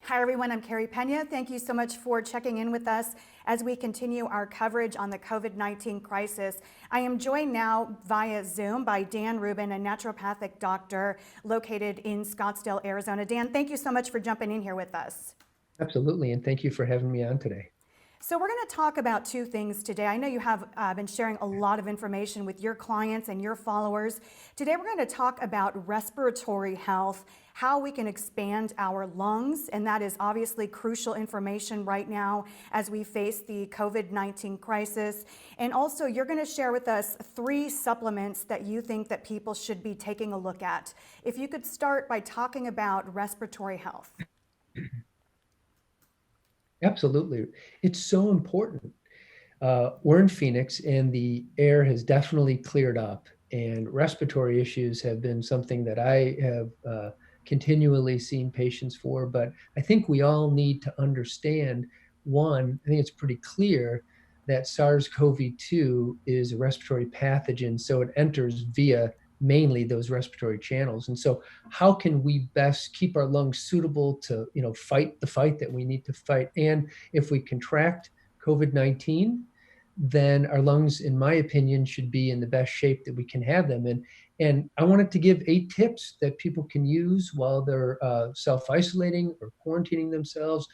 Hi everyone, I'm Carey Pena. Thank you so much for checking in with us as we continue our coverage on the COVID-19 crisis. I am joined now via Zoom by Dan Rubin, a naturopathic doctor located in Scottsdale, Arizona. Dan, thank you so much for jumping in here with us. Absolutely, and thank you for having me on today. So we're going to talk about two things today. I know you have been sharing a lot of information with your clients and your followers. Today we're going to talk about respiratory health, how we can expand our lungs, and that is obviously crucial information right now as we face the COVID-19 crisis. And also you're going to share with us 3 supplements that you think that people should be taking a look at. If you could start by talking about respiratory health. Absolutely. It's so important. We're in Phoenix and the air has definitely cleared up, and respiratory issues have been something that I have continually seen patients for. But I think we all need to understand, one, I think it's pretty clear that SARS-CoV-2 is a respiratory pathogen, so it enters via mainly those respiratory channels. And so how can we best keep our lungs suitable to, fight the fight that we need to fight? And if we contract COVID-19, then our lungs, in my opinion, should be in the best shape that we can have them in. And I wanted to give 8 tips that people can use while they're self-isolating or quarantining themselves,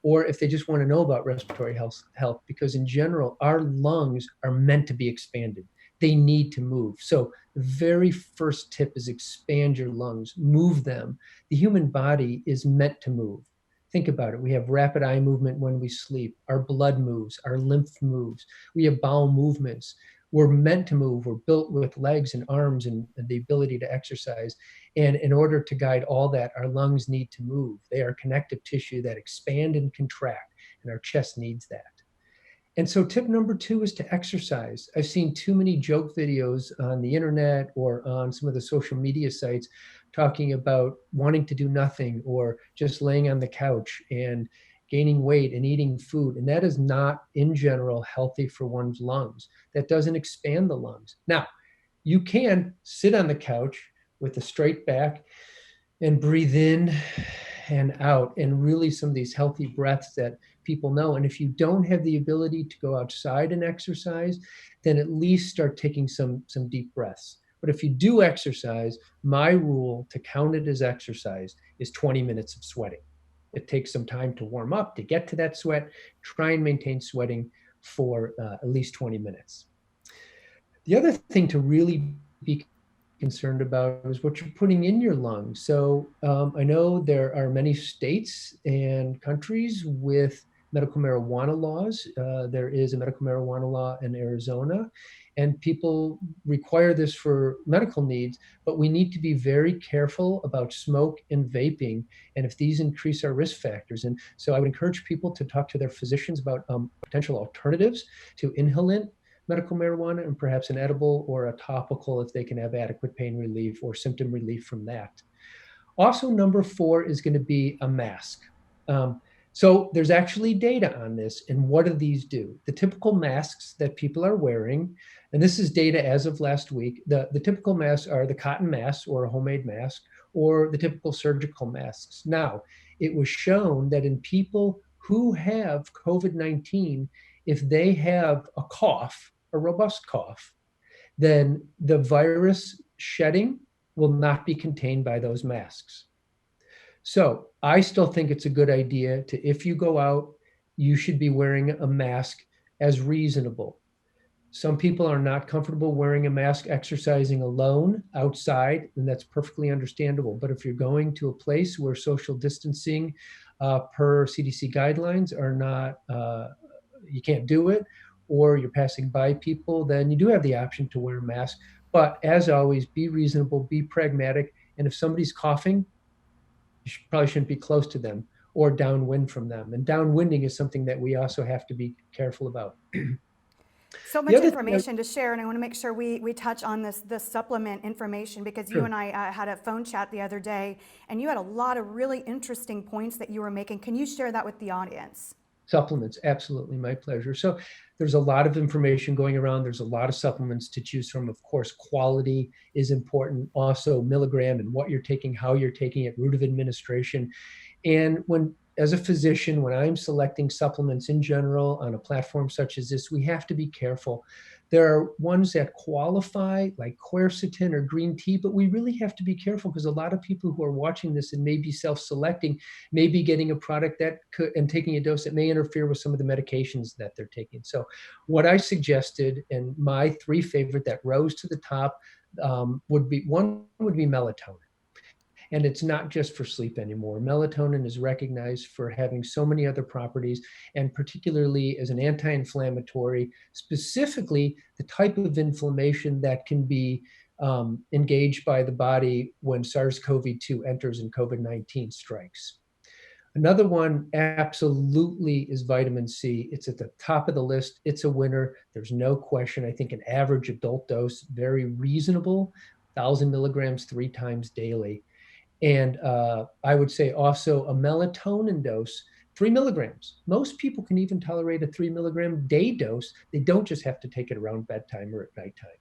or if they just want to know about respiratory health, because in general, our lungs are meant to be expanded. They need to move. So the very first tip is expand your lungs, move them. The human body is meant to move. Think about it. We have rapid eye movement when we sleep. Our blood moves, our lymph moves. We have bowel movements. We're meant to move. We're built with legs and arms and the ability to exercise. And in order to guide all that, our lungs need to move. They are connective tissue that expand and contract, and our chest needs that. And so tip number 2 is to exercise. I've seen too many joke videos on the internet or on some of the social media sites talking about wanting to do nothing or just laying on the couch and gaining weight and eating food. And that is not, in general, healthy for one's lungs. That doesn't expand the lungs. Now, you can sit on the couch with a straight back and breathe in and out, and really some of these healthy breaths that people know. And if you don't have the ability to go outside and exercise, then at least start taking some deep breaths. But if you do exercise, my rule to count it as exercise is 20 minutes of sweating. It takes some time to warm up, to get to that sweat. Try and maintain sweating for at least 20 minutes. The other thing to really be concerned about is what you're putting in your lungs. So I know there are many states and countries with medical marijuana laws. There is a medical marijuana law in Arizona, and people require this for medical needs, but we need to be very careful about smoke and vaping, and if these increase our risk factors. And so I would encourage people to talk to their physicians about potential alternatives to inhalant medical marijuana, and perhaps an edible or a topical if they can have adequate pain relief or symptom relief from that. Also, number 4 is going to be a mask. So there's actually data on this, and what do these do? The typical masks that people are wearing, and this is data as of last week, the typical masks are the cotton mask or a homemade mask, or the typical surgical masks. Now, it was shown that in people who have COVID-19, if they have a cough, a robust cough, then the virus shedding will not be contained by those masks. So I still think it's a good idea to, if you go out, you should be wearing a mask as reasonable. Some people are not comfortable wearing a mask exercising alone outside, and that's perfectly understandable. But if you're going to a place where social distancing per CDC guidelines are not, you can't do it, or you're passing by people, then you do have the option to wear a mask. But as always, be reasonable, be pragmatic. And if somebody's coughing, probably shouldn't be close to them or downwind from them. And downwinding is something that we also have to be careful about. So The much other thing, information to share, and I want to make sure we touch on this supplement information, because you sure, and I had a phone chat the other day, and you had a lot of really interesting points that you were making. Can you share that with the audience? supplements, absolutely, my pleasure. So there's a lot of information going around. There's a lot of supplements to choose from. Of course, quality is important. Also, milligram and what you're taking, how you're taking it, route of administration. And when as a physician, when I'm selecting supplements in general on a platform such as this, we have to be careful. There are ones that qualify, like quercetin or green tea, but we really have to be careful because a lot of people who are watching this and may be self-selecting may be getting a product that could, and taking a dose that may interfere with some of the medications that they're taking. So what I suggested, and my three favorite that rose to the top, would be melatonin. And it's not just for sleep anymore. Melatonin is recognized for having so many other properties, and particularly as an anti-inflammatory, specifically the type of inflammation that can be engaged by the body when SARS-CoV-2 enters and COVID-19 strikes. Another one absolutely is vitamin C. It's at the top of the list. It's a winner. There's no question. I think an average adult dose, very reasonable, 1,000 milligrams 3 times daily. And I would say also a melatonin dose, 3 milligrams. Most people can even tolerate a 3 milligram day dose. They don't just have to take it around bedtime or at nighttime.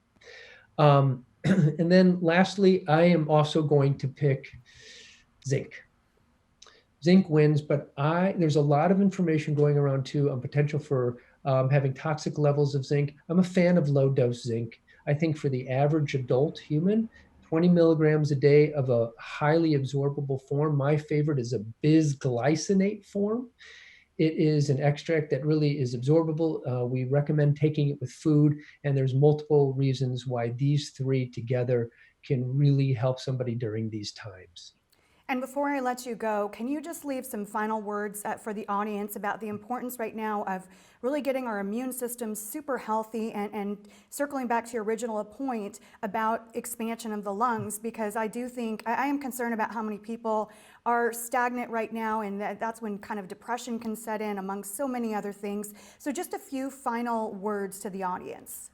And then lastly, I am also going to pick zinc. Zinc wins, but there's a lot of information going around too on potential for having toxic levels of zinc. I'm a fan of low dose zinc. I think for the average adult human, 20 milligrams a day of a highly absorbable form. My favorite is a bisglycinate form. It is an extract that really is absorbable. We recommend taking it with food, and there's multiple reasons why these three together can really help somebody during these times. And before I let you go, can you just leave some final words for the audience about the importance right now of really getting our immune system super healthy, and circling back to your original point about expansion of the lungs, because I do think, I am concerned about how many people are stagnant right now, and that's when kind of depression can set in amongst so many other things. So just a few final words to the audience.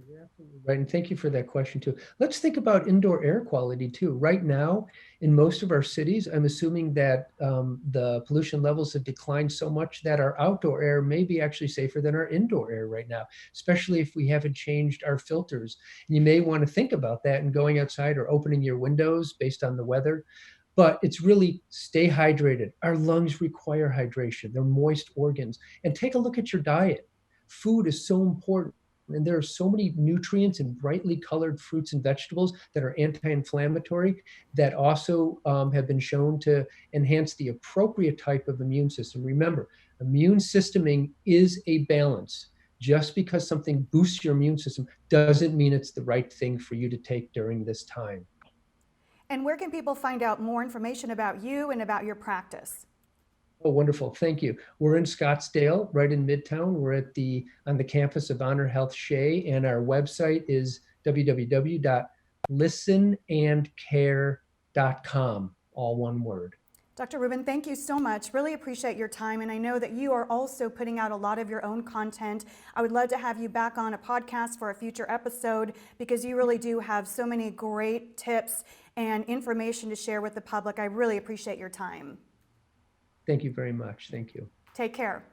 You're absolutely right. And thank you for that question too. Let's think about indoor air quality too. Right now, in most of our cities, I'm assuming that the pollution levels have declined so much that our outdoor air may be actually safer than our indoor air right now, especially if we haven't changed our filters. And you may want to think about that and going outside or opening your windows based on the weather. But it's really stay hydrated. Our lungs require hydration. They're moist organs. And take a look at your diet. Food is so important. And there are so many nutrients in brightly colored fruits and vegetables that are anti-inflammatory that also have been shown to enhance the appropriate type of immune system. Remember, immune systeming is a balance. Just because something boosts your immune system doesn't mean it's the right thing for you to take during this time. And where can people find out more information about you and about your practice? Oh, wonderful. Thank you. We're in Scottsdale, right in Midtown. We're on the campus of Honor Health Shea, and our website is www.listenandcare.com, all one word. Dr. Rubin, thank you so much. Really appreciate your time. And I know that you are also putting out a lot of your own content. I would love to have you back on a podcast for a future episode, because you really do have so many great tips and information to share with the public. I really appreciate your time. Thank you very much. Thank you. Take care.